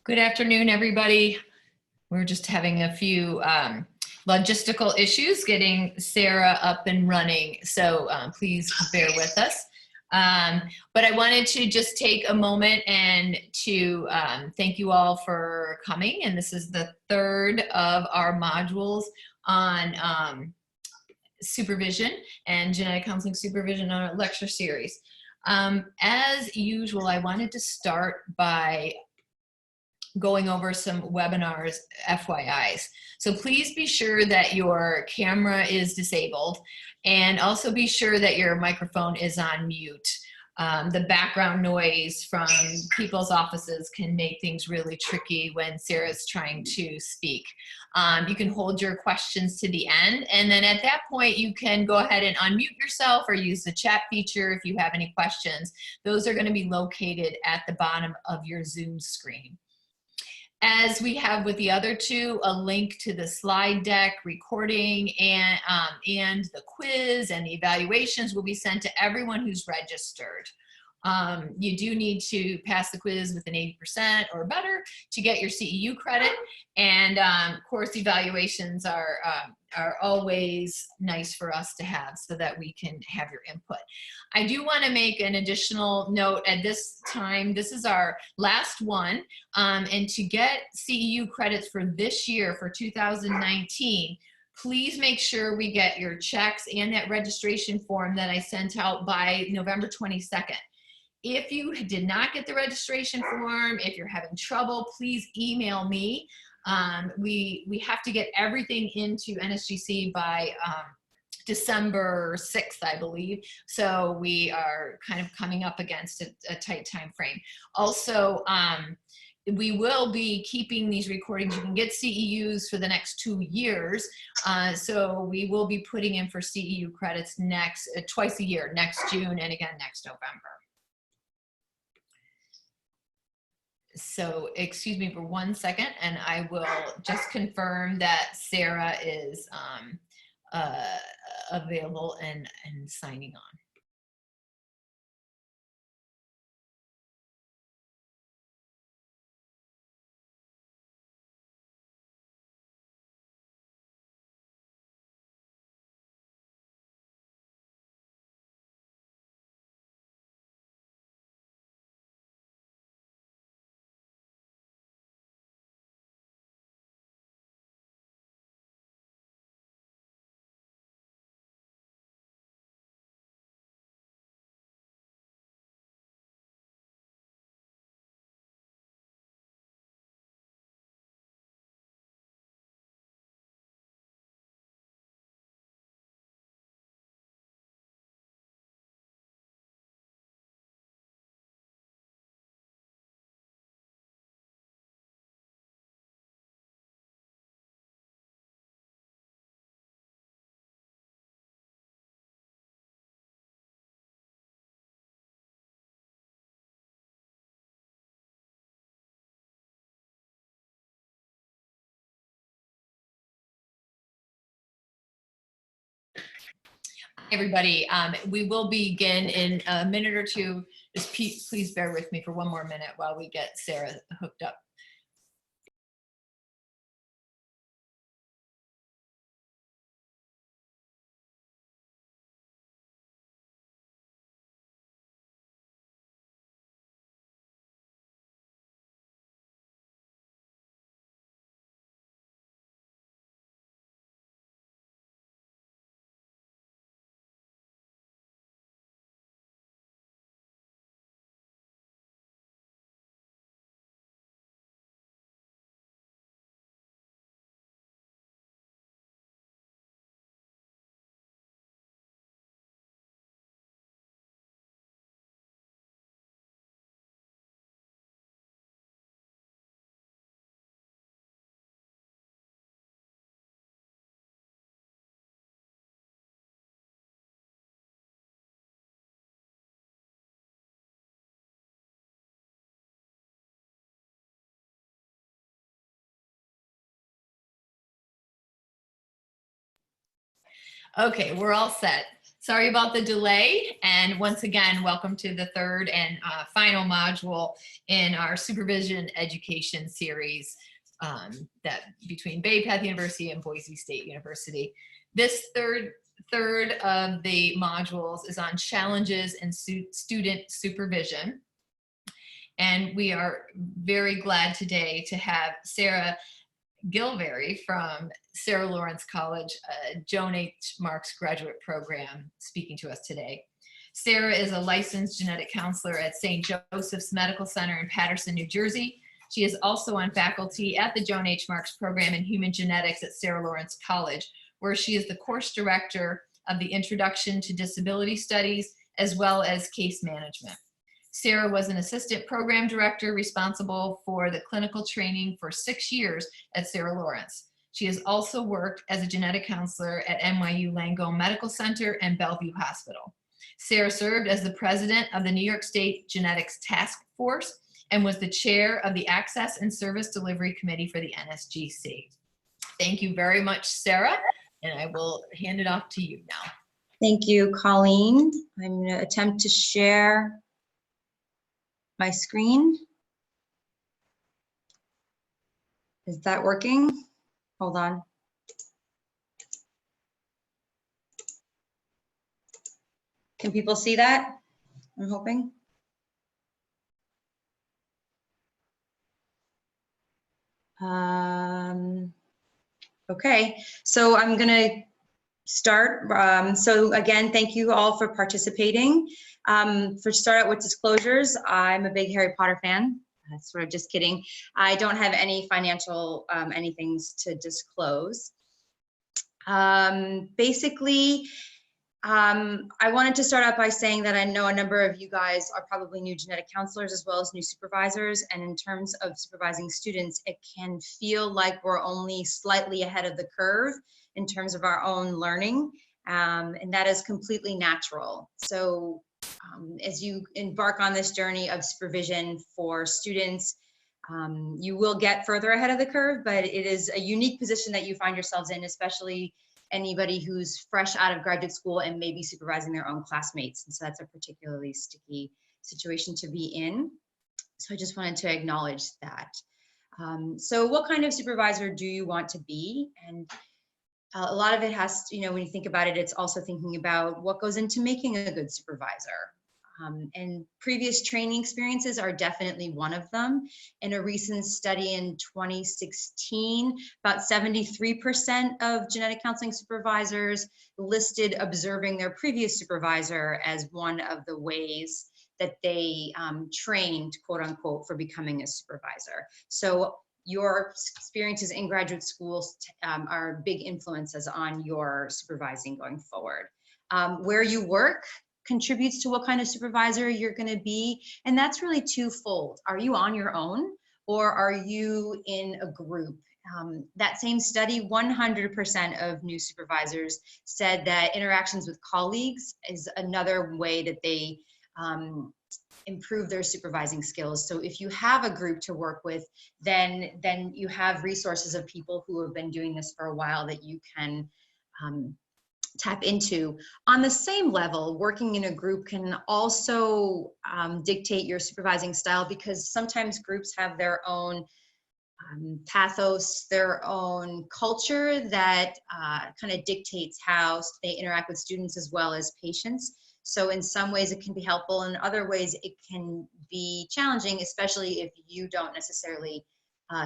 Good afternoon, everybody. We're just having a few logistical issues getting Sarah up and running, so please bear with us. But I wanted to just take a moment and to thank you all for coming. And this is the third of our modules on supervision and genetic counseling supervision on our lecture series. As usual, I wanted to start by going over some webinars FYIs. So please be sure that your camera is disabled, and also be sure that your microphone is on mute. The background noise from people's offices can make things really tricky when Sarah's trying to speak. You can hold your questions to the end, and then at that point you can go ahead and unmute yourself or use the chat feature if you have any questions. Those are going to be located at the bottom of your Zoom screen. As we have with the other two, a link to the slide deck recording and the quiz and the evaluations will be sent to everyone who's registered. You do need to pass the quiz with an 80% or better to get your CEU credit, and course evaluations are always nice for us to have so that we can have your input. I do want to make an additional note at this time. This is our last one, and to get CEU credits for this year, for 2019, please make sure we get your checks and that registration form that I sent out by November 22nd. If you did not get the registration form, if you're having trouble, please email me. We have to get everything into NSGC by December 6th, I believe. So we are kind of coming up against a tight time frame. Also, we will be keeping these recordings. You can get CEUs for the next 2 years. So we will be putting in for CEU credits twice a year, next June and again next November. So excuse me for 1 second, and I will just confirm that Sarah is available and signing on. Everybody, we will begin in a minute or two. Just please bear with me for 1 more minute while we get Sarah hooked up. Okay, we're all set. Sorry about the delay. And once again, welcome to the third and final module in our supervision education series that between Bay Path University and Boise State University. This third of the modules is on challenges in student supervision. And we are very glad today to have Sarah Gilberry from Sarah Lawrence College, Joan H. Marks graduate program, speaking to us today. Sarah is a licensed genetic counselor at St. Joseph's Medical Center in Paterson, New Jersey. She is also on faculty at the Joan H. Marks program in human genetics at Sarah Lawrence College, where she is the course director of the Introduction to Disability Studies, as well as case management. Sarah was an assistant program director responsible for the clinical training for 6 years at Sarah Lawrence. She has also worked as a genetic counselor at NYU Langone Medical Center and Bellevue Hospital. Sarah served as the president of the New York State Genetics Task Force and was the chair of the Access and Service Delivery Committee for the NSGC. Thank you very much, Sarah, and I will hand it off to you now. Thank you, Colleen. I'm going to attempt to share my screen. Is that working? Hold on. Can people see that? I'm hoping. Okay, so I'm gonna start. So again, thank you all for participating. For start out with disclosures, I'm a big Harry Potter fan. That's sort of just kidding. I don't have any financial anythings to disclose. Basically, I wanted to start out by saying that I know a number of you guys are probably new genetic counselors as well as new supervisors. And in terms of supervising students, it can feel like we're only slightly ahead of the curve in terms of our own learning. And that is completely natural. So as you embark on this journey of supervision for students, you will get further ahead of the curve, but it is a unique position that you find yourselves in, especially anybody who's fresh out of graduate school and maybe supervising their own classmates. And so that's a particularly sticky situation to be in. So I just wanted to acknowledge that. So what kind of supervisor do you want to be? And a lot of it has to, when you think about it, it's also thinking about what goes into making a good supervisor. And previous training experiences are definitely one of them. In a recent study in 2016, about 73% of genetic counseling supervisors listed observing their previous supervisor as one of the ways that they trained, quote unquote, for becoming a supervisor. So your experiences in graduate schools are big influences on your supervising going forward. Where you work contributes to what kind of supervisor you're going to be, and that's really twofold. Are you on your own or are you in a group? That same study, 100% of new supervisors said that interactions with colleagues is another way that they improve their supervising skills. So if you have a group to work with, then you have resources of people who have been doing this for a while that you can tap into. On the same level, working in a group can also dictate your supervising style, because sometimes groups have their own pathos, their own culture that kind of dictates how they interact with students as well as patients. So in some ways it can be helpful, in other ways it can be challenging, especially if you don't necessarily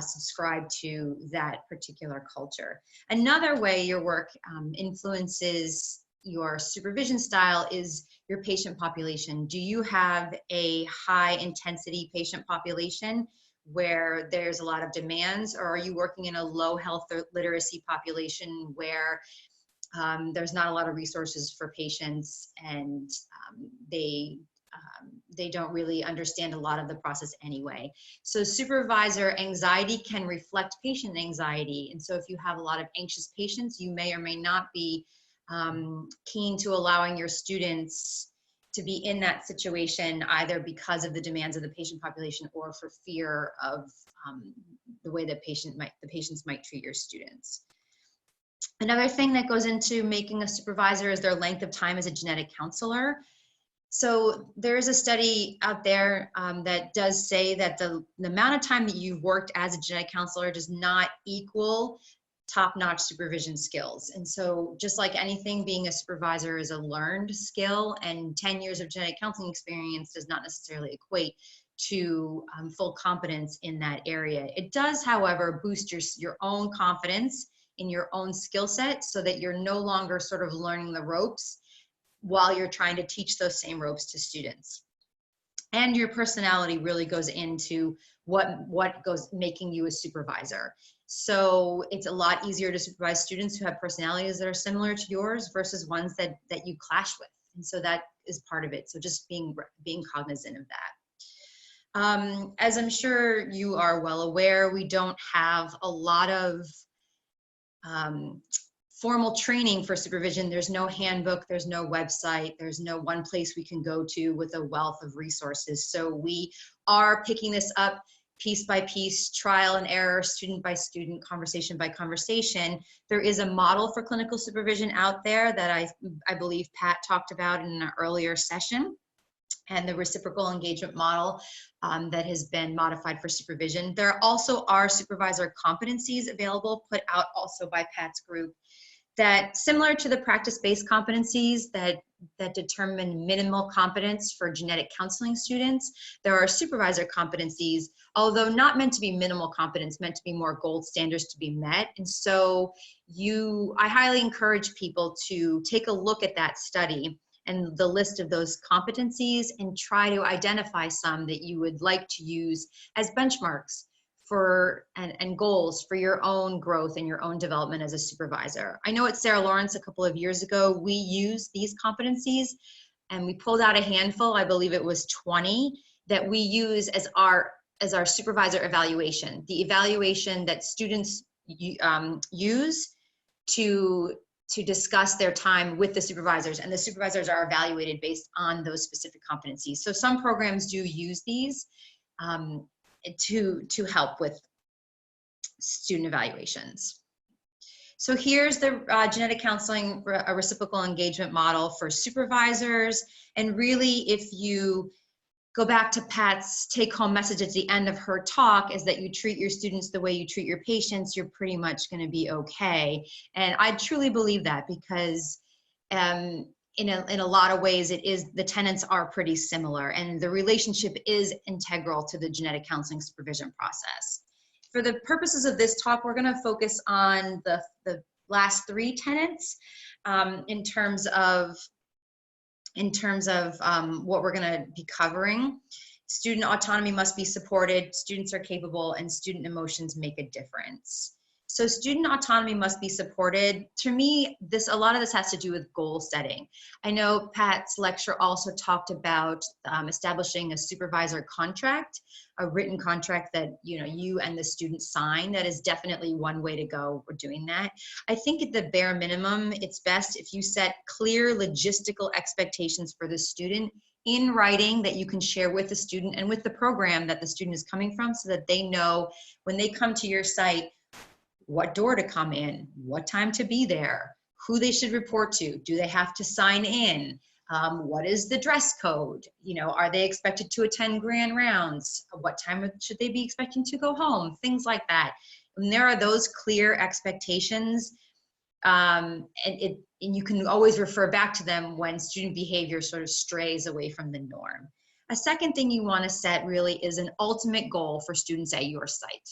subscribe to that particular culture. Another way your work influences your supervision style is your patient population. Do you have a high intensity patient population where there's a lot of demands, or are you working in a low health or literacy population where there's not a lot of resources for patients and they don't really understand a lot of the process anyway? So supervisor anxiety can reflect patient anxiety. And so if you have a lot of anxious patients, you may or may not be keen to allowing your students to be in that situation, either because of the demands of the patient population or for fear of the way that the patients might treat your students. Another thing that goes into making a supervisor is their length of time as a genetic counselor. So there is a study out there that does say that the amount of time that you've worked as a genetic counselor does not equal top-notch supervision skills. And so just like anything, being a supervisor is a learned skill, and 10 years of genetic counseling experience does not necessarily equate to full competence in that area. It does, however, boost your own confidence in your own skill set so that you're no longer sort of learning the ropes while you're trying to teach those same ropes to students. And your personality really goes into what goes making you a supervisor. So it's a lot easier to supervise students who have personalities that are similar to yours versus ones that you clash with. And so that is part of it. So just being cognizant of that. As I'm sure you are well aware, we don't have a lot of formal training for supervision. There's no handbook, there's no website, there's no one place we can go to with a wealth of resources. So we are picking this up piece by piece, trial and error, student by student, conversation by conversation. There is a model for clinical supervision out there that I believe Pat talked about in an earlier session, and the reciprocal engagement model that has been modified for supervision. There also are supervisor competencies available, put out also by Pat's group, that similar to the practice-based competencies that determine minimal competence for genetic counseling students, there are supervisor competencies, although not meant to be minimal competence, meant to be more gold standards to be met. And so I highly encourage people to take a look at that study and the list of those competencies and try to identify some that you would like to use as benchmarks for and goals for your own growth and your own development as a supervisor. I know at Sarah Lawrence a couple of years ago, we used these competencies and we pulled out a handful, I believe it was 20, that we use as our supervisor evaluation, the evaluation that students use to discuss their time with the supervisors, and the supervisors are evaluated based on those specific competencies. So some programs do use these to help with student evaluations. So here's the genetic counseling a reciprocal engagement model for supervisors. And really, if you go back to Pat's take-home message at the end of her talk, is that you treat your students the way you treat your patients, you're pretty much going to be okay. And I truly believe that, because in a lot of ways, the tenets are pretty similar, and the relationship is integral to the genetic counseling supervision process. For the purposes of this talk, we're going to focus on the last 3 tenets in terms of what we're going to be covering. Student autonomy must be supported, students are capable, and student emotions make a difference. So student autonomy must be supported. To me, a lot of this has to do with goal setting. I know Pat's lecture also talked about establishing a supervisor contract, a written contract that you and the student sign. That is definitely one way to go for doing that. I think at the bare minimum, it's best if you set clear logistical expectations for the student in writing that you can share with the student and with the program that the student is coming from, so that they know when they come to your site what door to come in, what time to be there, who they should report to, do they have to sign in, what is the dress code, are they expected to attend grand rounds, what time should they be expecting to go home, things like that. And there are those clear expectations, and you can always refer back to them when student behavior sort of strays away from the norm. A second thing you want to set really is an ultimate goal for students at your site.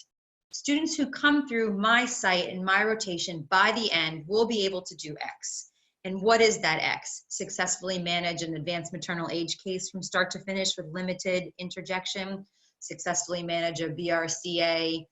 Students who come through my site and my rotation by the end will be able to do X. And what is that X? Successfully manage an advanced maternal age case from start to finish with limited interjection, successfully manage a BRCA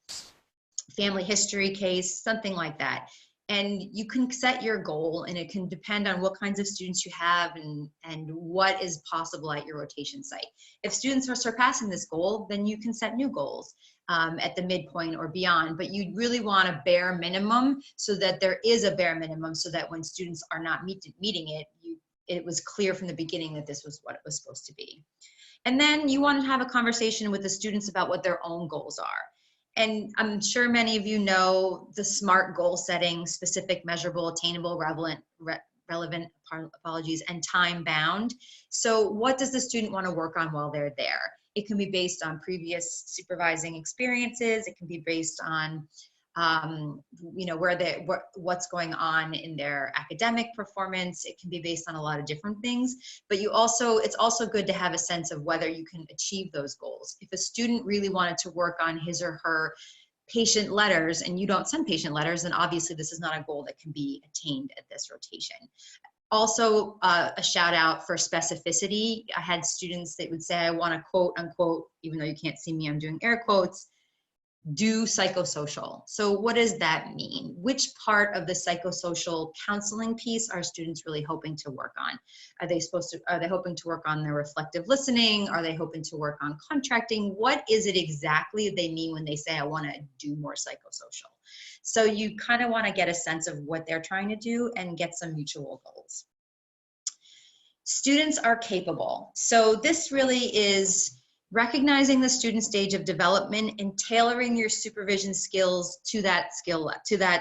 family history case, something like that. And you can set your goal, and it can depend on what kinds of students you have and what is possible at your rotation site. If students are surpassing this goal, then you can set new goals at the midpoint or beyond, but you really want a bare minimum, so that there is a bare minimum, so that when students are not meeting it, it was clear from the beginning that this was what it was supposed to be. And then you want to have a conversation with the students about what their own goals are. And I'm sure many of you know the SMART goal setting: specific, measurable, attainable, relevant, apologies, and time bound. So what does the student want to work on while they're there? It can be based on previous supervising experiences. It can be based on what's going on in their academic performance. It can be based on a lot of different things, but it's also good to have a sense of whether you can achieve those goals. If a student really wanted to work on his or her patient letters and you don't send patient letters, then obviously this is not a goal that can be attained at this rotation. Also, a shout out for specificity. I had students that would say, I want to quote unquote, even though you can't see me, I'm doing air quotes, do psychosocial. So what does that mean? Which part of the psychosocial counseling piece are students really hoping to work on? Are they hoping to work on their reflective listening? Are they hoping to work on contracting? What is it exactly they mean when they say, I want to do more psychosocial? So you kind of want to get a sense of what they're trying to do and get some mutual goals. Students are capable. So this really is recognizing the student stage of development and tailoring your supervision skills to that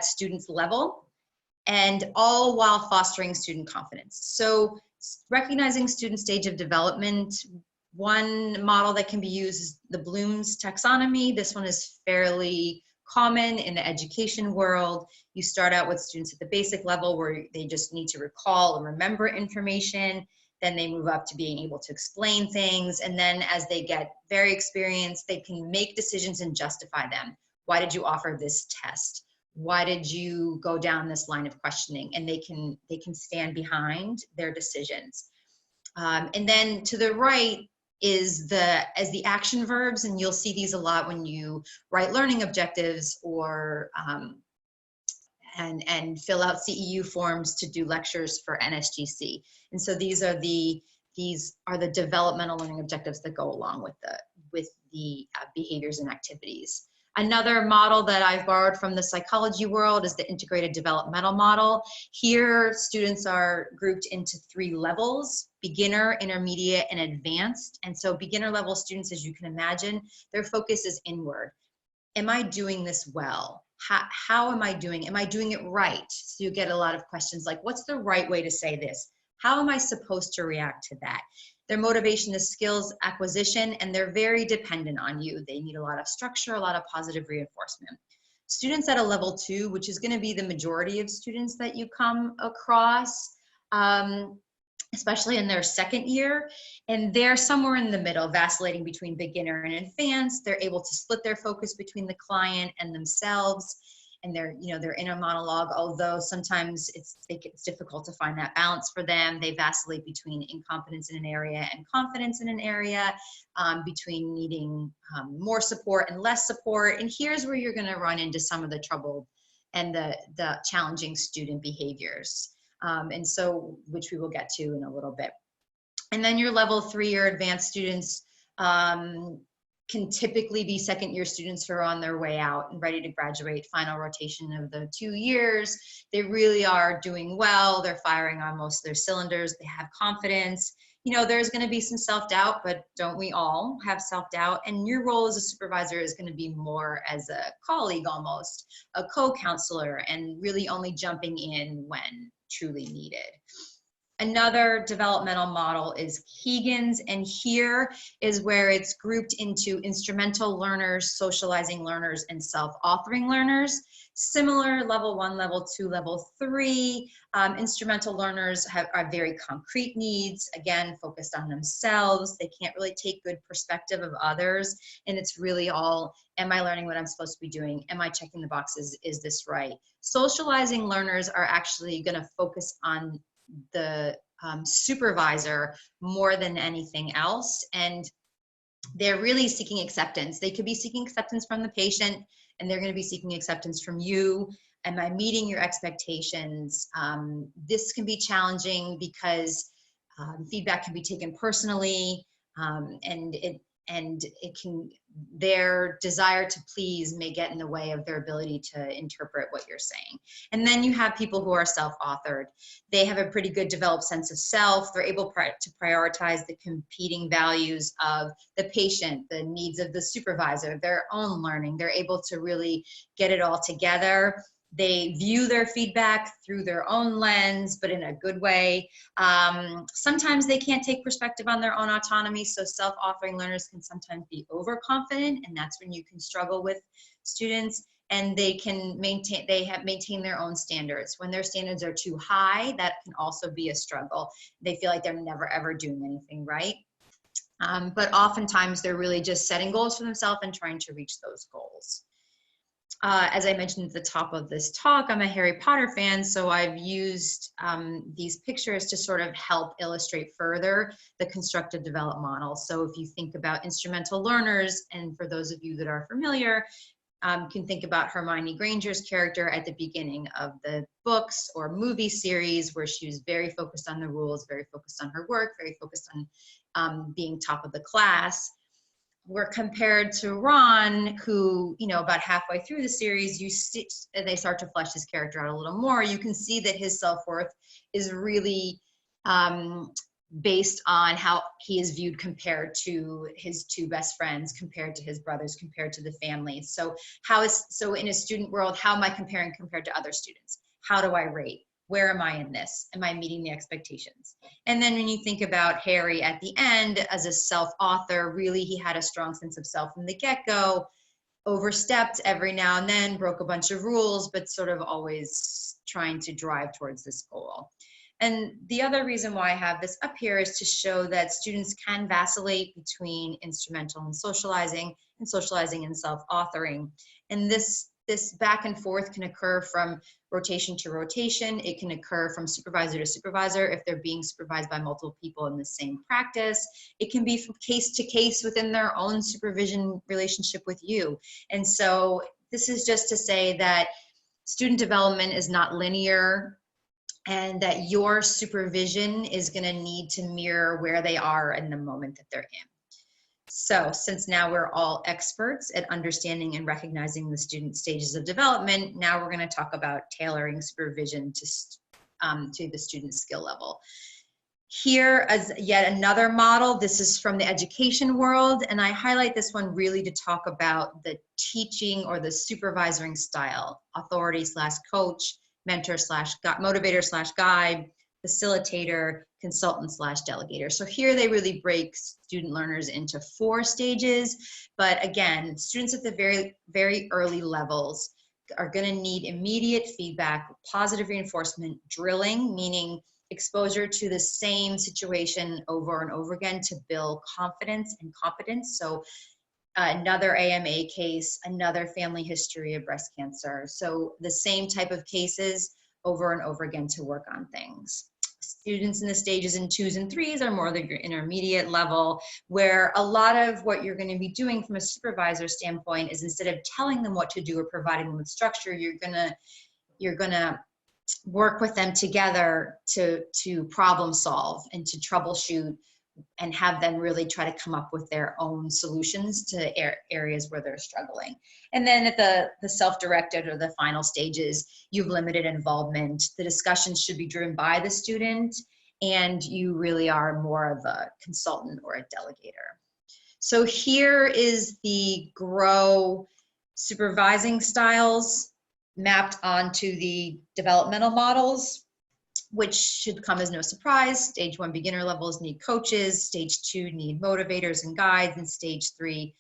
student's level, and all while fostering student confidence. So recognizing student stage of development, one model that can be used is the Bloom's taxonomy. This one is fairly common in the education world. You start out with students at the basic level where they just need to recall and remember information. Then they move up to being able to explain things. And then as they get very experienced, they can make decisions and justify them. Why did you offer this test? Why did you go down this line of questioning? And they can stand behind their decisions. And then to the right is the action verbs, and you'll see these a lot when you write learning objectives or and fill out CEU forms to do lectures for NSGC. And so these are the developmental learning objectives that go along with the behaviors and activities. Another model that I've borrowed from the psychology world is the integrated developmental model. Here, students are grouped into 3 levels: beginner, intermediate, and advanced. And so beginner level students, as you can imagine, their focus is inward. Am I doing this well? How am I doing? Am I doing it right? So you get a lot of questions like, what's the right way to say this? How am I supposed to react to that? Their motivation is skills acquisition, and they're very dependent on you. They need a lot of structure, a lot of positive reinforcement. Students at a level 2, which is going to be the majority of students that you come across, especially in their second year, and they're somewhere in the middle, vacillating between beginner and advanced. They're able to split their focus between the client and themselves and their inner monologue, although sometimes it's difficult to find that balance for them. They vacillate between incompetence in an area and confidence in an area, between needing more support and less support. And here's where you're going to run into some of the trouble and the challenging student behaviors. And so, which we will get to in a little bit. And then your level 3 or advanced students can typically be second year students who are on their way out and ready to graduate, final rotation of the 2 years. They really are doing well. They're firing on most of their cylinders. They have confidence. There's going to be some self-doubt, but don't we all have self-doubt? And your role as a supervisor is going to be more as a colleague, almost a co-counselor, and really only jumping in when truly needed. Another developmental model is Keegan's, and here is where it's grouped into instrumental learners, socializing learners, and self-authoring learners. Similar, level 1, level 2, level 3. Instrumental learners are very concrete needs, again, focused on themselves. They can't really take good perspective of others, and it's really all, am I learning what I'm supposed to be doing? Am I checking the boxes? Is this right? Socializing learners are actually going to focus on the supervisor more than anything else, and they're really seeking acceptance. They could be seeking acceptance from the patient, and they're going to be seeking acceptance from you. Am I meeting your expectations? This can be challenging because feedback can be taken personally, and and their desire to please may get in the way of their ability to interpret what you're saying. And then you have people who are self-authored. They have a pretty good developed sense of self. They're able to prioritize the competing values of the patient, the needs of the supervisor, their own learning. They're able to really get it all together. They view their feedback through their own lens, but in a good way. Sometimes they can't take perspective on their own autonomy, so self-authoring learners can sometimes be overconfident, and that's when you can struggle with students. And they can maintain their own standards. When their standards are too high, that can also be a struggle. They feel like they're never ever doing anything right. But oftentimes they're really just setting goals for themselves and trying to reach those goals. As I mentioned at the top of this talk, I'm a Harry Potter fan, so I've used these pictures to sort of help illustrate further the constructive development model. So if you think about instrumental learners, and for those of you that are familiar, can think about Hermione Granger's character at the beginning of the books or movie series, where she was very focused on the rules, very focused on her work, very focused on being top of the class. We're compared to Ron, who, you know, about halfway through the series, they start to flesh his character out a little more. You can see that his self-worth is really based on how he is viewed compared to his two best friends, compared to his brothers, compared to the family. So in a student world, how am I compared to other students? How do I rate? Where am I in this? Am I meeting the expectations? And then when you think about Harry at the end as a self-author, really he had a strong sense of self from the get-go, overstepped every now and then, broke a bunch of rules, but sort of always trying to drive towards this goal. And the other reason why I have this up here is to show that students can vacillate between instrumental and socializing and self-authoring. And this back and forth can occur from rotation to rotation. It can occur from supervisor to supervisor if they're being supervised by multiple people in the same practice. It can be from case to case within their own supervision relationship with you. And so this is just to say that student development is not linear, and that your supervision is going to need to mirror where they are in the moment that they're in. So since now we're all experts at understanding and recognizing the student stages of development, now we're going to talk about tailoring supervision to the student skill level. Here is yet another model. This is from the education world, and I highlight this one really to talk about the teaching or the supervisoring style, authority/coach, mentor/motivator/guide, facilitator, consultant/delegator. So here they really break student learners into 4 stages. But again, students at the very, very early levels are going to need immediate feedback, positive reinforcement, drilling, meaning exposure to the same situation over and over again to build confidence and competence. So another AMA case, another family history of breast cancer. So the same type of cases over and over again to work on things. Students in the stages in 2s and 3s are more the intermediate level, where a lot of what you're going to be doing from a supervisor standpoint is, instead of telling them what to do or providing them with structure, you're gonna work with them together to problem solve and to troubleshoot, and have them really try to come up with their own solutions to areas where they're struggling. And then at the self-directed or the final stages, you've limited involvement. The discussions should be driven by the student, and you really are more of a consultant or a delegator. So here is the GROW supervising styles mapped onto the developmental models, which should come as no surprise. Stage 1 beginner levels need coaches, stage 2 need motivators and guides, and stage 3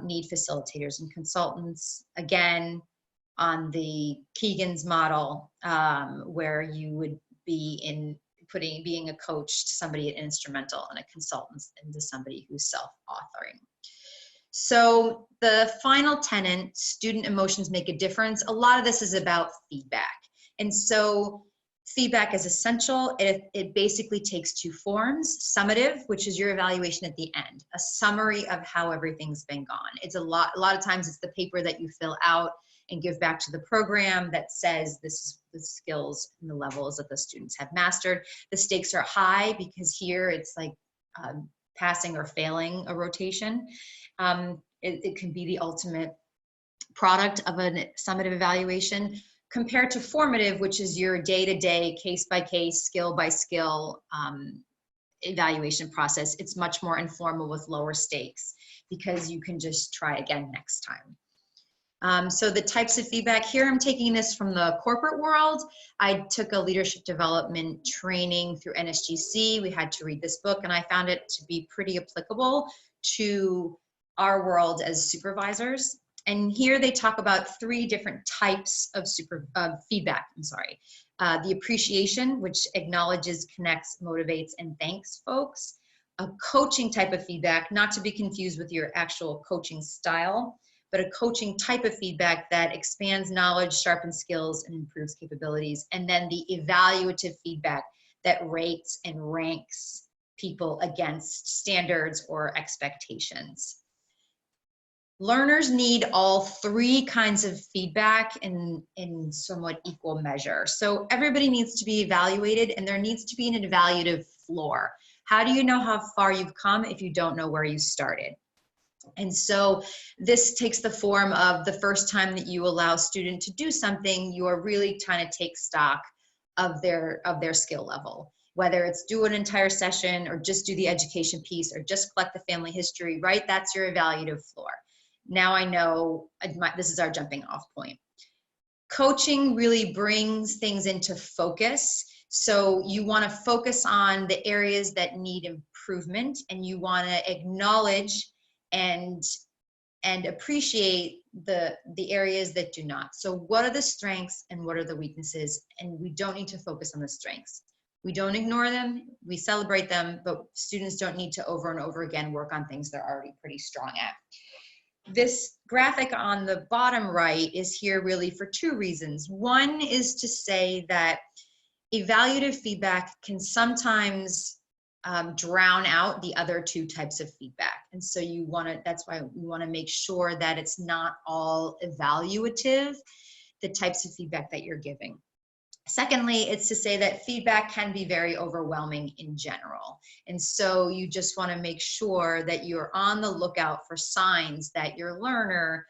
need facilitators and consultants. Again, on the Keegan's model, where you would be being a coach to somebody at instrumental and a consultant into somebody who's self-authoring. So the final tenet, student emotions make a difference. A lot of this is about feedback. And so feedback is essential. It basically takes 2 forms: summative, which is your evaluation at the end, a summary of how everything's been gone. It's a lot of times it's the paper that you fill out and give back to the program that says this is the skills and the levels that the students have mastered. The stakes are high because here it's like passing or failing a rotation. It can be the ultimate product of a summative evaluation, compared to formative, which is your day-to-day, case-by-case, skill-by-skill evaluation process. It's much more informal with lower stakes because you can just try again next time. So the types of feedback here, I'm taking this from the corporate world. I took a leadership development training through NSGC. We had to read this book, and I found it to be pretty applicable to our world as supervisors. And here they talk about 3 different types of feedback. The appreciation, which acknowledges, connects, motivates, and thanks folks. A coaching type of feedback, not to be confused with your actual coaching style, but a coaching type of feedback that expands knowledge, sharpens skills, and improves capabilities. And then the evaluative feedback that rates and ranks people against standards or expectations. Learners need all 3 kinds of feedback in somewhat equal measure. So everybody needs to be evaluated, and there needs to be an evaluative floor. How do you know how far you've come if you don't know where you started? And so this takes the form of the first time that you allow a student to do something, you are really trying to take stock of their skill level. Whether it's do an entire session or just do the education piece or just collect the family history, right? That's your evaluative floor. Now I know this is our jumping off point. Coaching really brings things into focus. So you want to focus on the areas that need improvement, and you want to acknowledge and appreciate the areas that do not. So what are the strengths and what are the weaknesses? And we don't need to focus on the strengths. We don't ignore them, we celebrate them, but students don't need to over and over again work on things they're already pretty strong at. This graphic on the bottom right is here really for 2 reasons. One is to say that evaluative feedback can sometimes drown out the other 2 types of feedback. And so that's why we want to make sure that it's not all evaluative, the types of feedback that you're giving. Secondly, it's to say that feedback can be very overwhelming in general. And so you just want to make sure that you're on the lookout for signs that your learner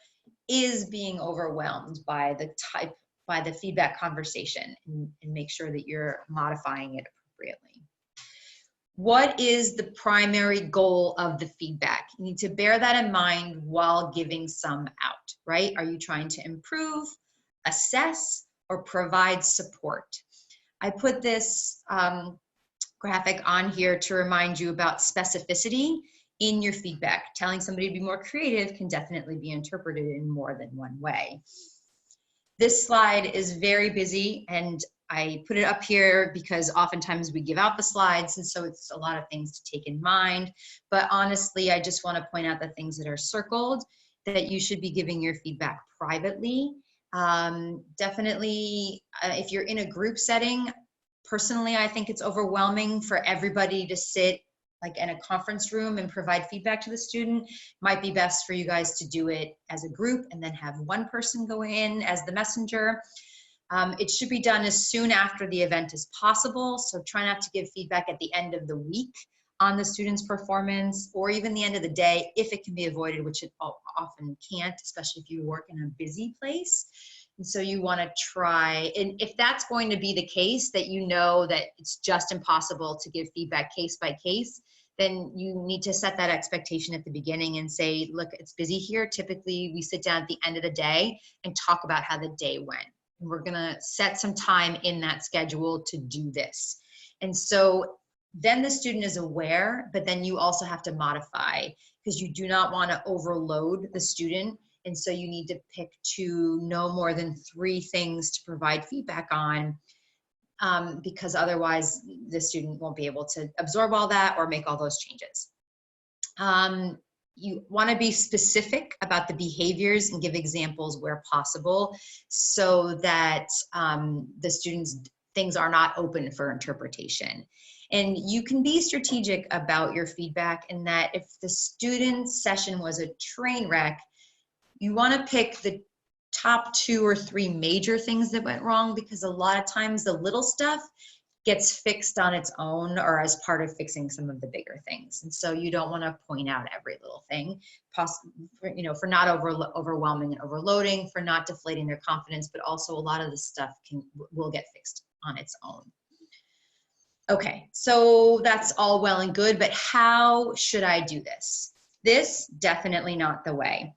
is being overwhelmed by the feedback conversation, and make sure that you're modifying it appropriately. What is the primary goal of the feedback? You need to bear that in mind while giving some out, right? Are you trying to improve, assess, or provide support? I put this graphic on here to remind you about specificity in your feedback. Telling somebody to be more creative can definitely be interpreted in more than one way. This slide is very busy, and I put it up here because oftentimes we give out the slides, and so it's a lot of things to take in mind. But honestly, I just want to point out the things that are circled, that you should be giving your feedback privately. Definitely, if you're in a group setting, personally, I think it's overwhelming for everybody to sit like in a conference room and provide feedback to the student. Might be best for you guys to do it as a group and then have one person go in as the messenger. It should be done as soon after the event as possible. So try not to give feedback at the end of the week on the student's performance, or even the end of the day if it can be avoided, which it often can't, especially if you work in a busy place. And so you want to try, and if that's going to be the case, that you know that it's just impossible to give feedback case by case, then you need to set that expectation at the beginning and say, look, it's busy here. Typically we sit down at the end of the day and talk about how the day went. And we're gonna set some time in that schedule to do this. And so then the student is aware, but then you also have to modify, because you do not want to overload the student. And so you need to pick no more than 3 things to provide feedback on, because otherwise the student won't be able to absorb all that or make all those changes. You want to be specific about the behaviors and give examples where possible, so that the students' things are not open for interpretation. And you can be strategic about your feedback in that if the student's session was a train wreck, you want to pick the top 2 or 3 major things that went wrong, because a lot of times the little stuff gets fixed on its own or as part of fixing some of the bigger things. And so you don't want to point out every little thing, for not overwhelming and overloading, for not deflating their confidence, but also a lot of the stuff will get fixed on its own. Okay, so that's all well and good, but how should I do this? This definitely not the way.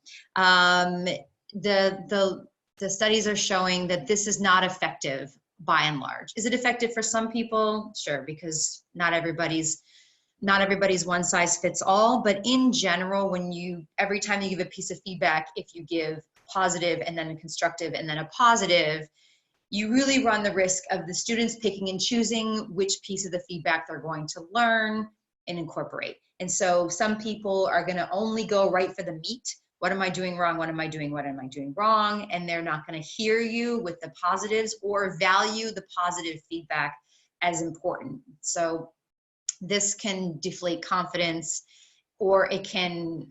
The studies are showing that this is not effective by and large. Is it effective for some people? Sure, because not everybody's one size fits all, but in general, every time you give a piece of feedback, if you give positive and then a constructive and then a positive, you really run the risk of the students picking and choosing which piece of the feedback they're going to learn and incorporate. And so some people are going to only go right for the meat. What am I doing wrong? What am I doing? What am I doing wrong? And they're not going to hear you with the positives or value the positive feedback as important. So this can deflate confidence, or it can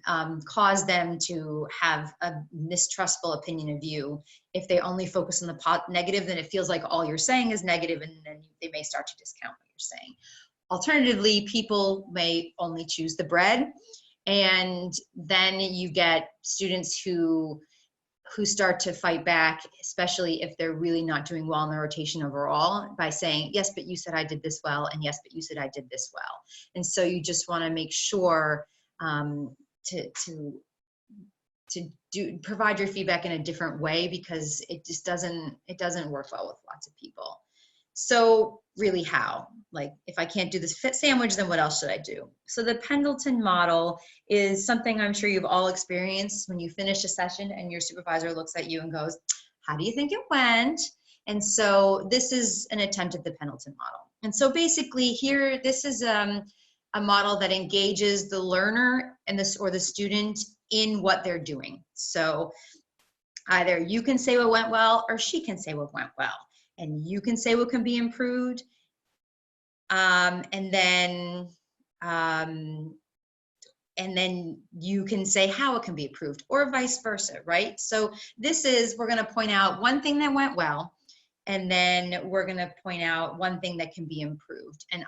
cause them to have a mistrustful opinion of you. If they only focus on the negative, then it feels like all you're saying is negative, and then they may start to discount what you're saying. Alternatively, people may only choose the bread, and then you get students who start to fight back, especially if they're really not doing well in the rotation overall, by saying, yes, but you said I did this well, and yes, but you said I did this well. And so you just want to make sure to provide your feedback in a different way, because it just doesn't work well with lots of people. So really, how? Like, if I can't do this fit sandwich, then what else should I do? So the Pendleton model is something I'm sure you've all experienced when you finish a session and your supervisor looks at you and goes, how do you think it went? And so this is an attempt at the Pendleton model. And so basically here, this is a model that engages the learner and the student in what they're doing. So either you can say what went well, or she can say what went well. And you can say what can be improved, and then you can say how it can be improved, or vice versa, right? So we're going to point out one thing that went well, and then we're going to point out one thing that can be improved. And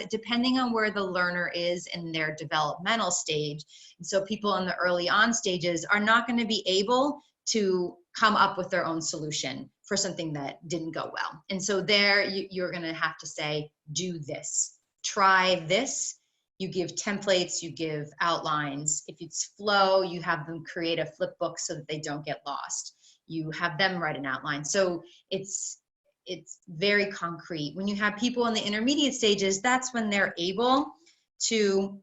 depending on where the learner is in their developmental stage, and so people in the early on stages are not going to be able to come up with their own solution for something that didn't go well. And so there you're going to have to say, do this, try this. You give templates, you give outlines. If it's flow, you have them create a flip book so that they don't get lost. You have them write an outline. So it's very concrete. When you have people in the intermediate stages, that's when they're able to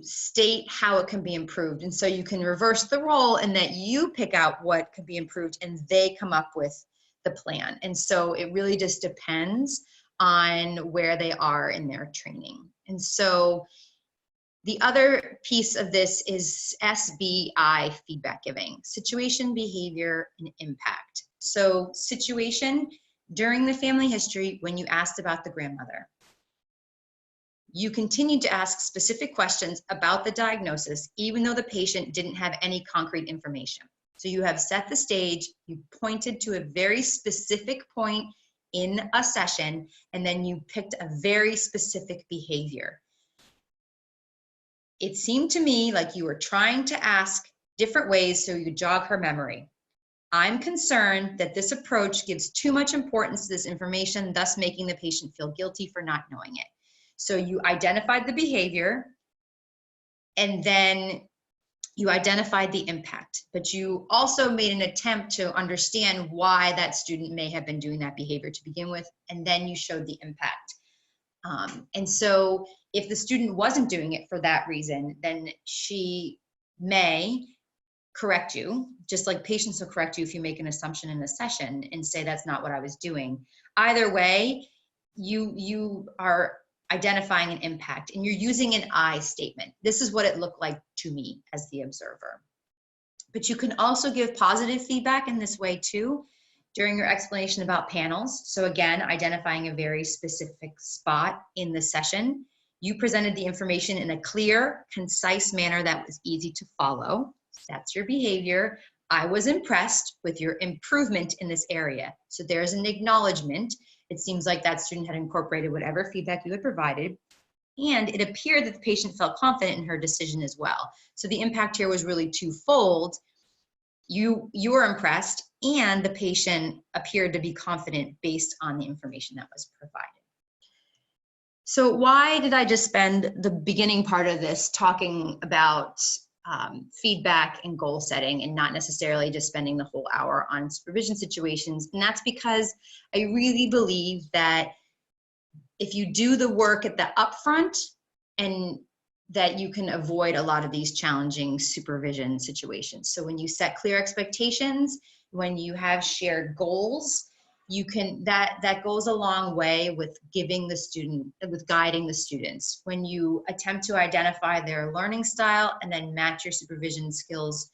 state how it can be improved. And so you can reverse the role, and that you pick out what could be improved and they come up with the plan. And so it really just depends on where they are in their training. And so the other piece of this is SBI, feedback giving: situation, behavior, and impact. So situation, during the family history, when you asked about the grandmother, you continued to ask specific questions about the diagnosis, even though the patient didn't have any concrete information. So you have set the stage, you pointed to a very specific point in a session, and then you picked a very specific behavior. It seemed to me like you were trying to ask different ways so you jog her memory. I'm concerned that this approach gives too much importance to this information, thus making the patient feel guilty for not knowing it. So you identified the behavior, and then you identified the impact, but you also made an attempt to understand why that student may have been doing that behavior to begin with, and then you showed the impact. And so if the student wasn't doing it for that reason, then she may correct you, just like patients will correct you if you make an assumption in a session and say, that's not what I was doing. Either way, you are identifying an impact, and you're using an I statement. This is what it looked like to me as the observer. But you can also give positive feedback in this way too, during your explanation about panels. So again, identifying a very specific spot in the session. You presented the information in a clear, concise manner that was easy to follow. That's your behavior. I was impressed with your improvement in this area. So there's an acknowledgement. It seems like that student had incorporated whatever feedback you had provided, and it appeared that the patient felt confident in her decision as well. So the impact here was really twofold. You were impressed, and the patient appeared to be confident based on the information that was provided. So why did I just spend the beginning part of this talking about feedback and goal setting and not necessarily just spending the whole hour on supervision situations? And that's because I really believe that if you do the work at the upfront, and that you can avoid a lot of these challenging supervision situations. So when you set clear expectations, when you have shared goals, you can, that goes a long way with giving the student, with guiding the students. When you attempt to identify their learning style and then match your supervision skills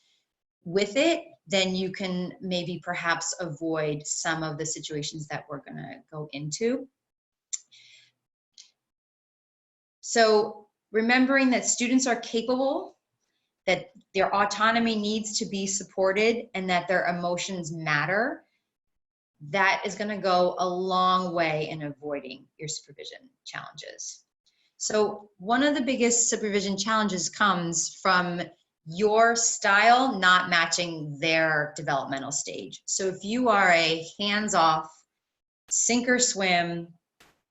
with it, then you can maybe perhaps avoid some of the situations that we're gonna go into. So remembering that students are capable, that their autonomy needs to be supported, and that their emotions matter, that is going to go a long way in avoiding your supervision challenges. So one of the biggest supervision challenges comes from your style not matching their developmental stage. So if you are a hands-off, sink or swim,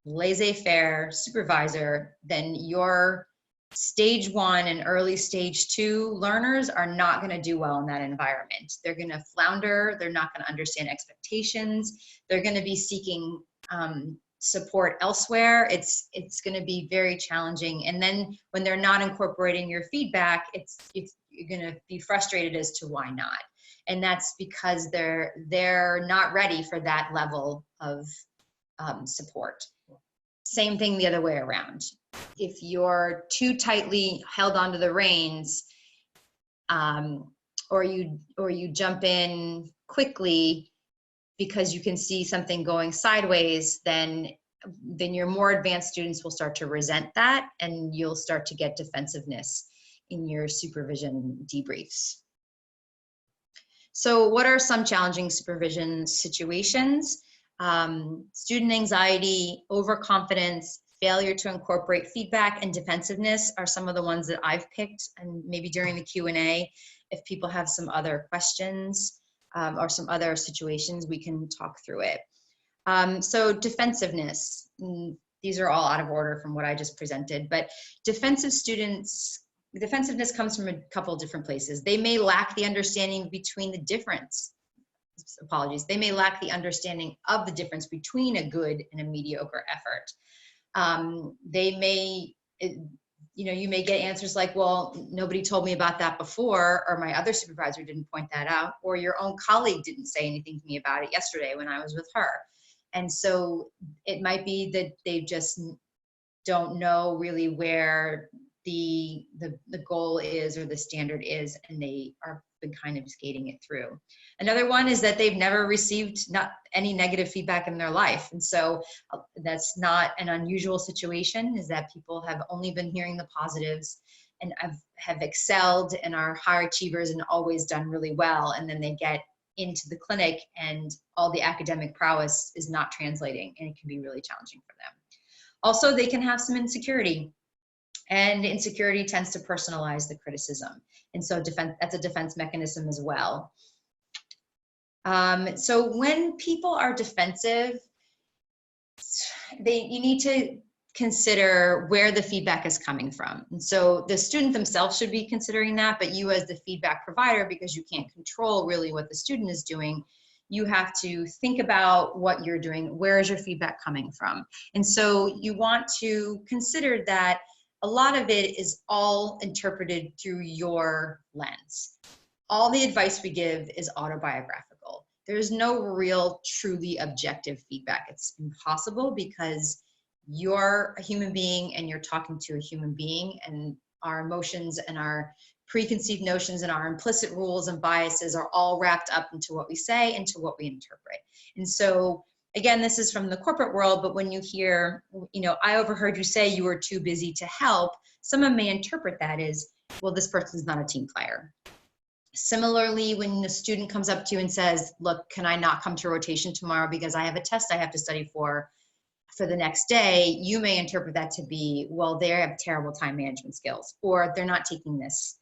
laissez-faire supervisor, then your stage 1 and early stage 2 learners are not going to do well in that environment. They're going to flounder. They're not going to understand expectations. They're going to be seeking support elsewhere. It's going to be very challenging. And then when they're not incorporating your feedback, you're going to be frustrated as to why not. And that's because they're not ready for that level of support. Same thing the other way around. If you're too tightly held onto the reins, or you jump in quickly because you can see something going sideways, then your more advanced students will start to resent that, and you'll start to get defensiveness in your supervision debriefs. So what are some challenging supervision situations? Student anxiety, overconfidence, failure to incorporate feedback, and defensiveness are some of the ones that I've picked, and maybe during the Q&A, if people have some other questions or some other situations, we can talk through it. So defensiveness, these are all out of order from what I just presented, but defensiveness comes from a couple different places. They may lack the understanding between the difference. Apologies. They may lack the understanding of the difference between a good and a mediocre effort. They may, you may get answers like, well, nobody told me about that before, or my other supervisor didn't point that out, or your own colleague didn't say anything to me about it yesterday when I was with her. And so it might be that they just don't know really where the goal is or the standard is, and they are been kind of skating it through. Another one is that they've never received any negative feedback in their life. And so that's not an unusual situation, is that people have only been hearing the positives and have excelled and are high achievers and always done really well. And then they get into the clinic and all the academic prowess is not translating, and it can be really challenging for them. Also, they can have some insecurity. And insecurity tends to personalize the criticism. And so that's a defense mechanism as well. So when people are defensive, you need to consider where the feedback is coming from. And so the student themselves should be considering that, but you as the feedback provider, because you can't control really what the student is doing, you have to think about what you're doing. Where is your feedback coming from? And so you want to consider that a lot of it is all interpreted through your lens. All the advice we give is autobiographical. There's no real, truly objective feedback. It's impossible because you're a human being and you're talking to a human being, and our emotions and our preconceived notions and our implicit rules and biases are all wrapped up into what we say and to what we interpret. And so again, this is from the corporate world, but when you hear, I overheard you say you were too busy to help, someone may interpret that as, well, this person's not a team player. Similarly, when the student comes up to you and says, look, can I not come to rotation tomorrow because I have a test I have to study for the next day, you may interpret that to be, well, they have terrible time management skills, or they're not taking this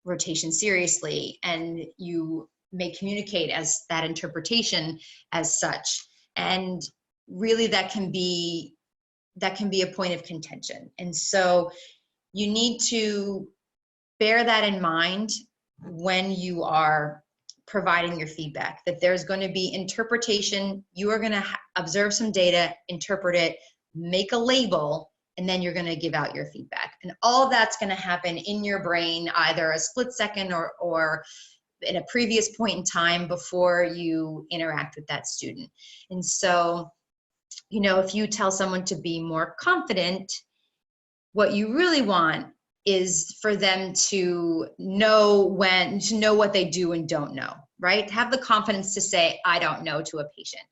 rotation seriously, and you may communicate as that interpretation as such. And really that can be a point of contention. And so you need to bear that in mind when you are providing your feedback, that there's going to be interpretation. You are going to observe some data, interpret it, make a label, and then you're going to give out your feedback. And all that's going to happen in your brain, either a split second or in a previous point in time before you interact with that student. And so, you know, if you tell someone to be more confident, what you really want is for them to know what they do and don't know, right? Have the confidence to say, I don't know to a patient,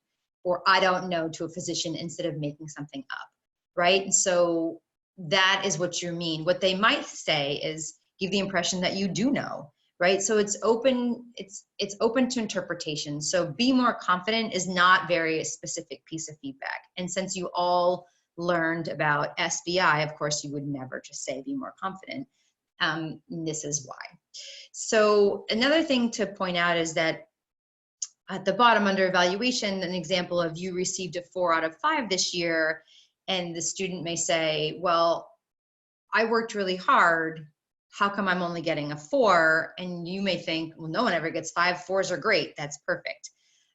or I don't know to a physician, instead of making something up, right? And so that is what you mean. What they might say is give the impression that you do know, right? So it's open to interpretation. So be more confident is not very specific piece of feedback. And since you all learned about SBI, of course, you would never just say be more confident. This is why. So another thing to point out is that at the bottom under evaluation, an example of you received a 4 out of 5 this year, and the student may say, well, I worked really hard. How come I'm only getting a 4? And you may think, well, no one ever gets 5. 4s are great. That's perfect.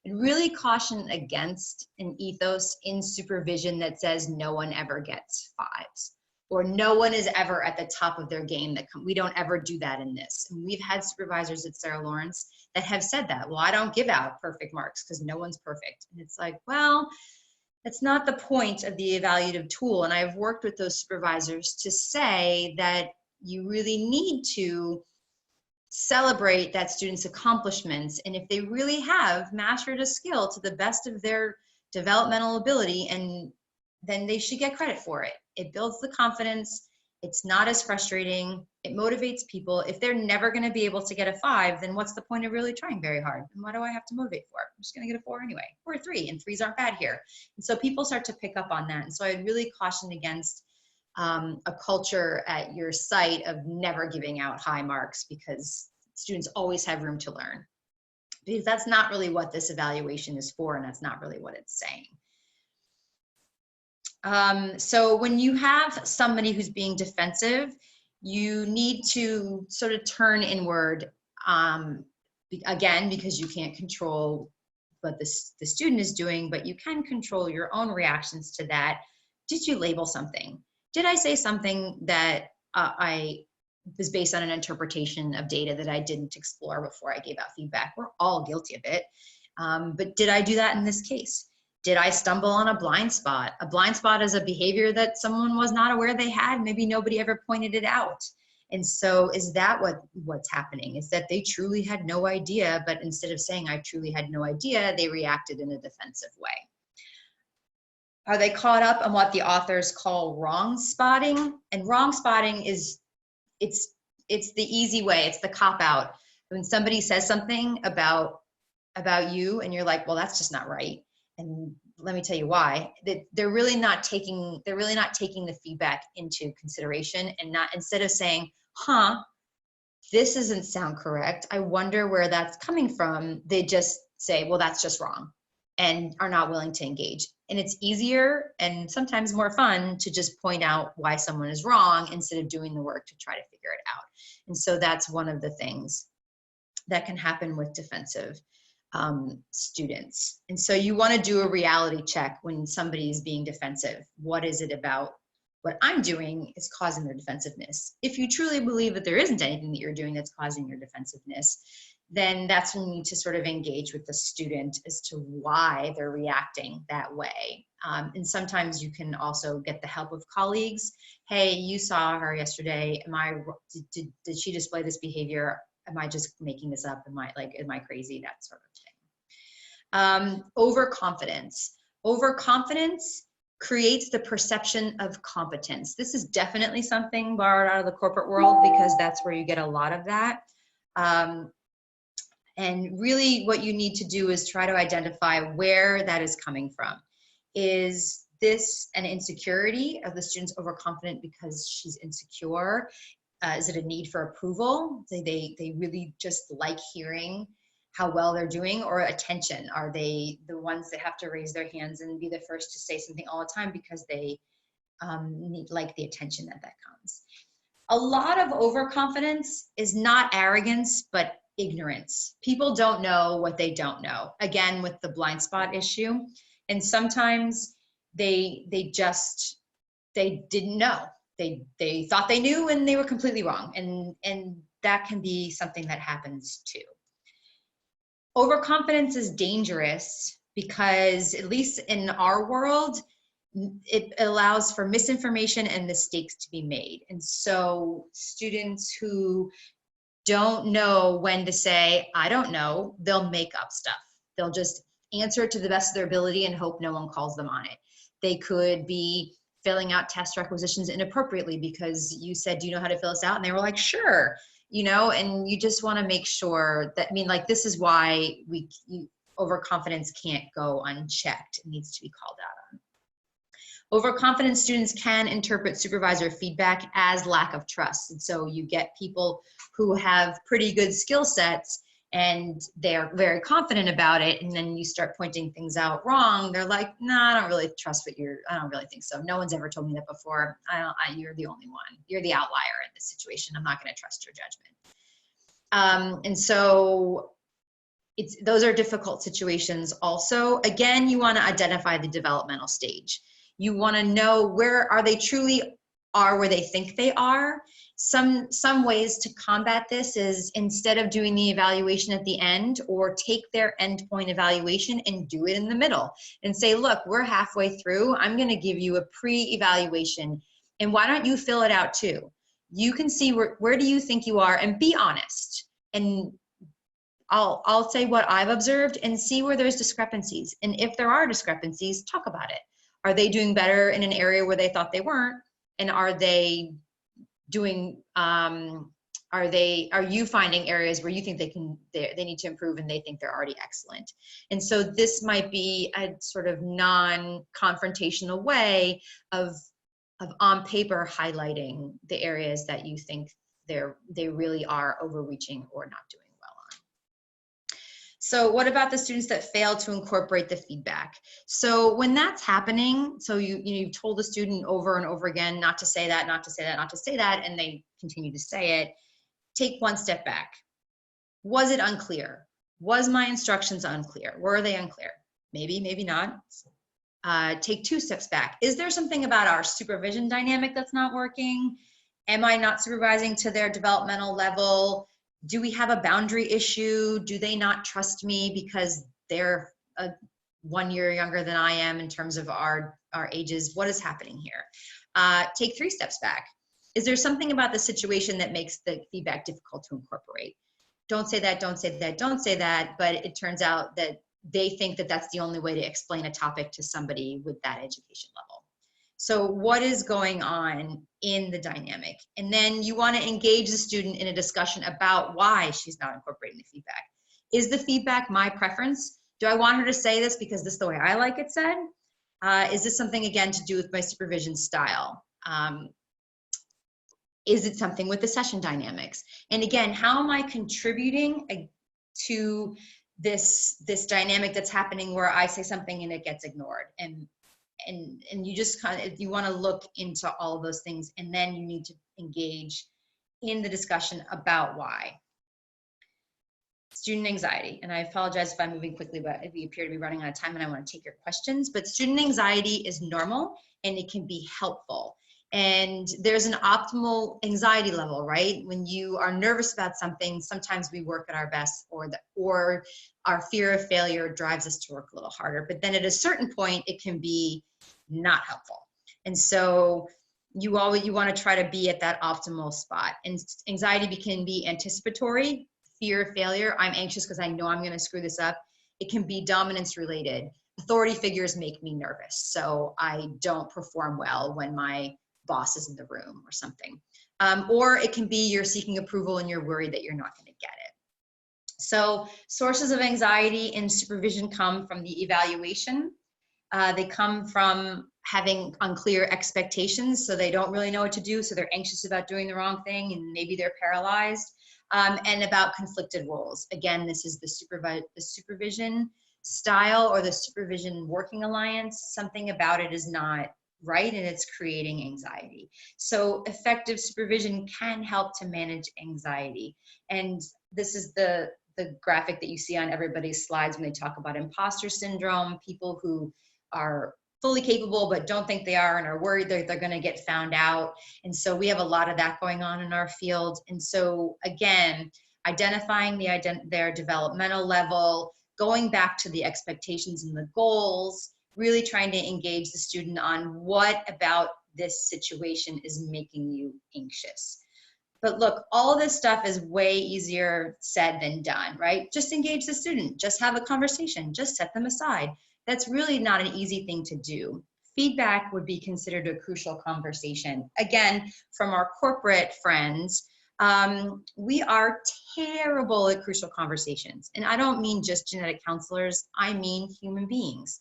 I'd really caution against an ethos in supervision that says no one ever gets 5s, or no one is ever at the top of their game. We don't ever do that in this. And we've had supervisors at Sarah Lawrence that have said that, well, I don't give out perfect marks because no one's perfect. And it's like, well, that's not the point of the evaluative tool. And I've worked with those supervisors to say that you really need to celebrate that student's accomplishments. And if they really have mastered a skill to the best of their developmental ability, and then they should get credit for it. It builds the confidence. It's not as frustrating. It motivates people. If they're never going to be able to get a 5, then what's the point of really trying very hard? And what do I have to motivate for? I'm just going to get a 4 anyway, or a 3, and 3s aren't bad here. And so people start to pick up on that. And so I'd really caution against a culture at your site of never giving out high marks, because students always have room to learn. Because that's not really what this evaluation is for, and that's not really what it's saying. So when you have somebody who's being defensive, you need to sort of turn inward, again, because you can't control what the student is doing, but you can control your own reactions to that. Did you label something? Did I say something that I was based on an interpretation of data that I didn't explore before I gave out feedback? We're all guilty of it. But did I do that in this case? Did I stumble on a blind spot? A blind spot is a behavior that someone was not aware they had. Maybe nobody ever pointed it out. And so is that what's happening? Is that they truly had no idea, but instead of saying I truly had no idea, they reacted in a defensive way. Are they caught up on what the authors call wrong spotting? And wrong spotting is, it's the easy way, it's the cop out. When somebody says something about you and you're like, well, that's just not right. And let me tell you why. They're really not taking the feedback into consideration, and not, instead of saying, this doesn't sound correct, I wonder where that's coming from, they just say, well, that's just wrong, and are not willing to engage. And it's easier and sometimes more fun to just point out why someone is wrong instead of doing the work to try to figure it out. And so that's one of the things that can happen with defensive students. And so you want to do a reality check when somebody is being defensive. What is it about what I'm doing is causing their defensiveness? If you truly believe that there isn't anything that you're doing that's causing your defensiveness, then that's when you need to sort of engage with the student as to why they're reacting that way. And sometimes you can also get the help of colleagues. Hey, you saw her yesterday. Did she display this behavior? Am I just making this up? Am I crazy? That sort of thing. Overconfidence. Overconfidence creates the perception of competence. This is definitely something borrowed out of the corporate world, because that's where you get a lot of that. And really what you need to do is try to identify where that is coming from. Is this an insecurity? Are the students overconfident because she's insecure? Is it a need for approval? They really just like hearing how well they're doing, or attention? Are they the ones that have to raise their hands and be the first to say something all the time because they like the attention that comes? A lot of overconfidence is not arrogance, but ignorance. People don't know what they don't know. Again, with the blind spot issue. And sometimes they didn't know. They thought they knew and they were completely wrong. And that can be something that happens too. Overconfidence is dangerous because, at least in our world, it allows for misinformation and mistakes to be made. And so students who don't know when to say, I don't know, they'll make up stuff. They'll just answer it to the best of their ability and hope no one calls them on it. They could be filling out test requisitions inappropriately because you said, do you know how to fill this out? And they were like, sure, you know, and you just want to make sure that, I mean, like, this is why overconfidence can't go unchecked. It needs to be called out on. Overconfident students can interpret supervisor feedback as lack of trust. And so you get people who have pretty good skill sets and they're very confident about it. And then you start pointing things out wrong. They're like, nah, I don't really trust I don't really think so. No one's ever told me that before. You're the only one. You're the outlier in this situation. I'm not going to trust your judgment. And so those are difficult situations also. Again, you want to identify the developmental stage. You want to know where are they truly are where they think they are. Some ways to combat this is, instead of doing the evaluation at the end, or take their endpoint evaluation and do it in the middle and say, look, we're halfway through. I'm going to give you a pre-evaluation, and why don't you fill it out too? You can see where do you think you are, and be honest. And I'll say what I've observed and see where there's discrepancies. And if there are discrepancies, talk about it. Are they doing better in an area where they thought they weren't? And are they doing, are you finding areas where you think they need to improve and they think they're already excellent? And so this might be a sort of non-confrontational way of on paper highlighting the areas that you think they really are overreaching or not doing well on. So what about the students that fail to incorporate the feedback? So when that's happening, so you've told the student over and over again not to say that, not to say that, not to say that, and they continue to say it, take one step back. Was it unclear? Was my instructions unclear? Were they unclear? Maybe, maybe not. Take two steps back. Is there something about our supervision dynamic that's not working? Am I not supervising to their developmental level? Do we have a boundary issue? Do they not trust me because they're 1 year younger than I am in terms of our ages? What is happening here? Take 3 steps back. Is there something about the situation that makes the feedback difficult to incorporate? Don't say that, don't say that, don't say that, but it turns out that they think that that's the only way to explain a topic to somebody with that education level. So what is going on in the dynamic? And then you want to engage the student in a discussion about why she's not incorporating the feedback. Is the feedback my preference? Do I want her to say this because this is the way I like it said? Is this something, again, to do with my supervision style? Is it something with the session dynamics? And again, how am I contributing to this dynamic that's happening where I say something and it gets ignored? And you just you want to look into all of those things, and then you need to engage in the discussion about why. Student anxiety, and I apologize if I'm moving quickly, but we appear to be running out of time and I want to take your questions. But student anxiety is normal and it can be helpful. And there's an optimal anxiety level, right? When you are nervous about something, sometimes we work at our best, or our fear of failure drives us to work a little harder. But then at a certain point, it can be not helpful. And so you want to try to be at that optimal spot. And anxiety can be anticipatory, fear of failure. I'm anxious because I know I'm going to screw this up. It can be dominance related. Authority figures make me nervous, so I don't perform well when my boss is in the room or something. Or it can be you're seeking approval and you're worried that you're not going to get it. So sources of anxiety in supervision come from the evaluation. They come from having unclear expectations, so they don't really know what to do, so they're anxious about doing the wrong thing, and maybe they're paralyzed, and about conflicted roles. Again, this is the supervision style or the supervision working alliance. Something about it is not right, and it's creating anxiety. So effective supervision can help to manage anxiety. And this is the graphic that you see on everybody's slides when they talk about imposter syndrome, people who are fully capable but don't think they are and are worried they're going to get found out. And so we have a lot of that going on in our field. And so again, identifying their developmental level, going back to the expectations and the goals, really trying to engage the student on what about this situation is making you anxious. But look, all this stuff is way easier said than done, right? Just engage the student, just have a conversation, just set them aside. That's really not an easy thing to do. Feedback would be considered a crucial conversation. Again, from our corporate friends, we are terrible at crucial conversations. And I don't mean just genetic counselors, I mean human beings.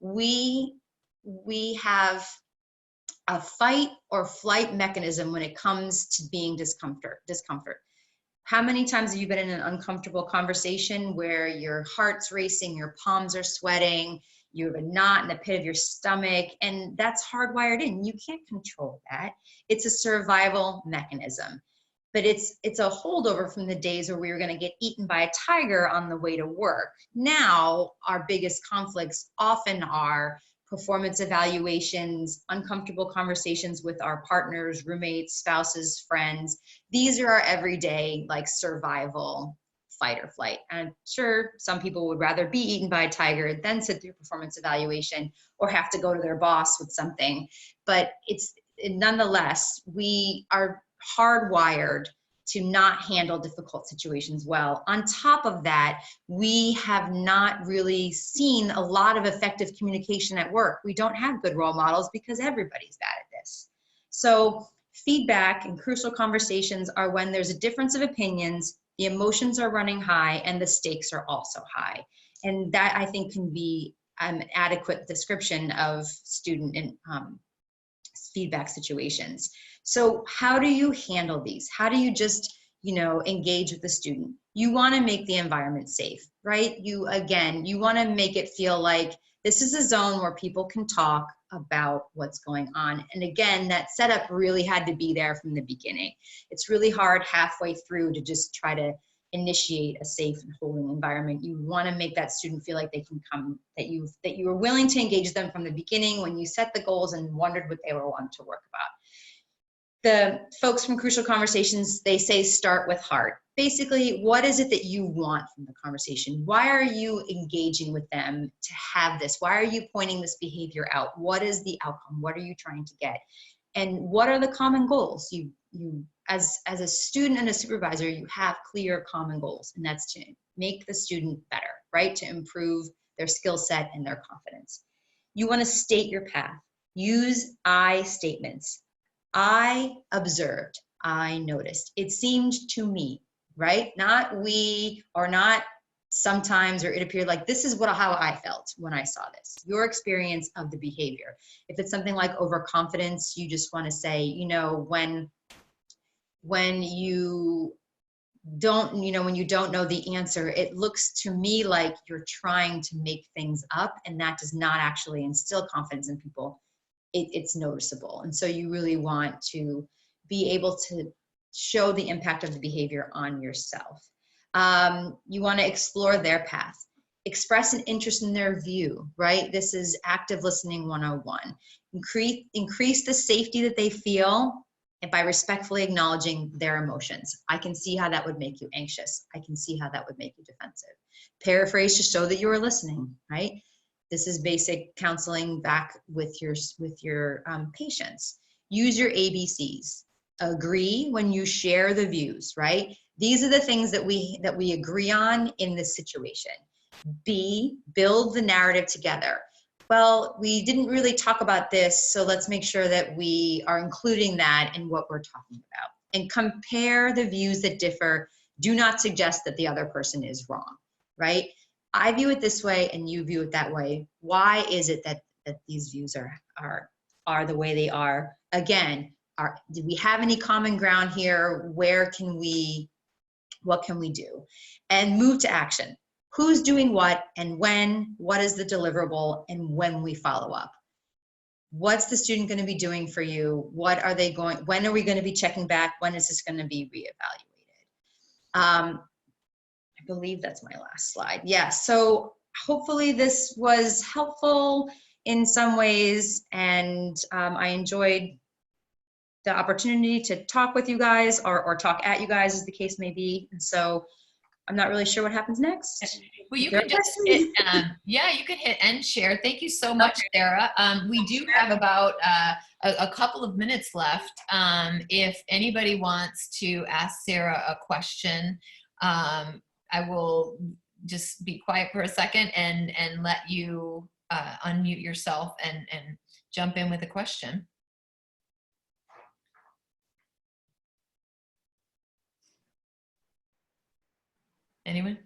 We have a fight or flight mechanism when it comes to being discomfort. How many times have you been in an uncomfortable conversation where your heart's racing, your palms are sweating, you have a knot in the pit of your stomach, and that's hardwired in. You can't control that. It's a survival mechanism. But it's a holdover from the days where we were going to get eaten by a tiger on the way to work. Now, our biggest conflicts often are performance evaluations, uncomfortable conversations with our partners, roommates, spouses, friends. These are our everyday, like, survival fight or flight. And I'm sure some people would rather be eaten by a tiger than sit through performance evaluation or have to go to their boss with something. But nonetheless, we are hardwired to not handle difficult situations well. On top of that, we have not really seen a lot of effective communication at work. We don't have good role models because everybody's bad at this. So feedback and crucial conversations are when there's a difference of opinions, the emotions are running high, and the stakes are also high. And that, I think, can be an adequate description of student and feedback situations. So how do you handle these? How do you just, engage with the student? You want to make the environment safe, right? You want to make it feel like this is a zone where people can talk about what's going on. And again, that setup really had to be there from the beginning. It's really hard halfway through to just try to initiate a safe and holding environment. You want to make that student feel like they can come, that you were willing to engage them from the beginning when you set the goals and wondered what they were wanting to work about. The folks from Crucial Conversations, they say start with heart. Basically, what is it that you want from the conversation? Why are you engaging with them to have this? Why are you pointing this behavior out? What is the outcome? What are you trying to get? And what are the common goals? You as a student and a supervisor, you have clear common goals, and that's to make the student better, right? To improve their skill set and their confidence. You want to state your path. Use I statements. I observed, I noticed, it seemed to me, right? Not we, or not sometimes, or it appeared like, this is how I felt when I saw this. Your experience of the behavior. If it's something like overconfidence, you just want to say, when you don't know the answer, it looks to me like you're trying to make things up, and that does not actually instill confidence in people. It's noticeable. And so you really want to be able to show the impact of the behavior on yourself. You want to explore their path. Express an interest in their view, right? This is active listening 101. Increase the safety that they feel, and by respectfully acknowledging their emotions. I can see how that would make you anxious. I can see how that would make you defensive. Paraphrase to show that you are listening, right? This is basic counseling back with your patients. Use your ABCs. Agree when you share the views, right? These are the things that we agree on in this situation. B, build the narrative together. Well, we didn't really talk about this, so let's make sure that we are including that in what we're talking about. And compare the views that differ Do not suggest that the other person is wrong, right? I view it this way and you view it that way. Why is it that these views are the way they are? Again, do we have any common ground here? What can we do? And move to action. Who's doing what and when? What is the deliverable and when we follow up? What's the student going to be doing for you? When are we going to be checking back? When is this going to be reevaluated? I believe that's my last slide. Yeah, so hopefully this was helpful in some ways, and I enjoyed the opportunity to talk with you guys or talk at you guys, as the case may be. And so I'm not really sure what happens next. Well, you can just hit, yeah, you can hit end share. Thank you so much, Sarah. We do have about a couple of minutes left. If anybody wants to ask Sarah a question, I will just be quiet for a second and let you unmute yourself and jump in with a question. Anyone?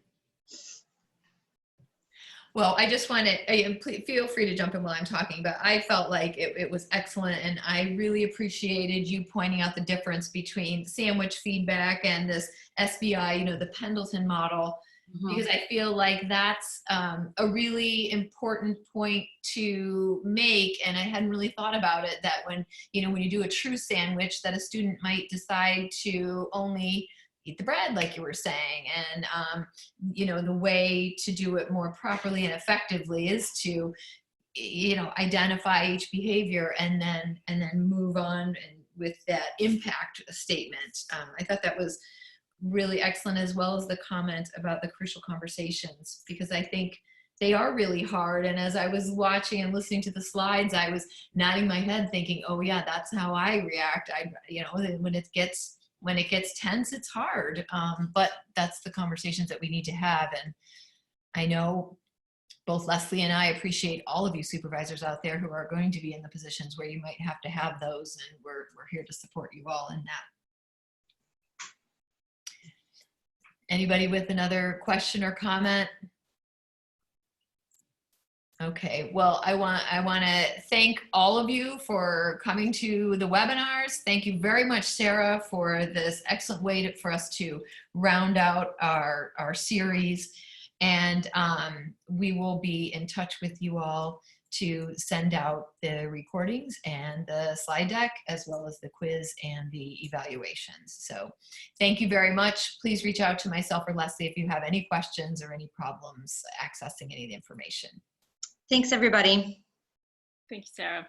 Well, I just want to feel free to jump in while I'm talking, but I felt like it was excellent, and I really appreciated you pointing out the difference between sandwich feedback and this SBI, the Pendleton model, because I feel like that's a really important point to make, and I hadn't really thought about it, that when you do a true sandwich, that a student might decide to only eat the bread, like you were saying, and the way to do it more properly and effectively is to identify each behavior and then move on with that impact statement. I thought that was really excellent, as well as the comment about the crucial conversations, because I think they are really hard. And as I was watching and listening to the slides, I was nodding my head thinking, oh yeah, that's how I react. When it gets tense, it's hard, but that's the conversations that we need to have. And I know both Leslie and I appreciate all of you supervisors out there who are going to be in the positions where you might have to have those, and we're here to support you all in that. Anybody with another question or comment? Okay, well, I want to thank all of you for coming to the webinars. Thank you very much, Sarah, for this excellent way for us to round out our series. And we will be in touch with you all to send out the recordings and the slide deck, as well as the quiz and the evaluations. So thank you very much. Please reach out to myself or Leslie if you have any questions or any problems accessing any of the information. Thanks, everybody. Thank you, Sarah.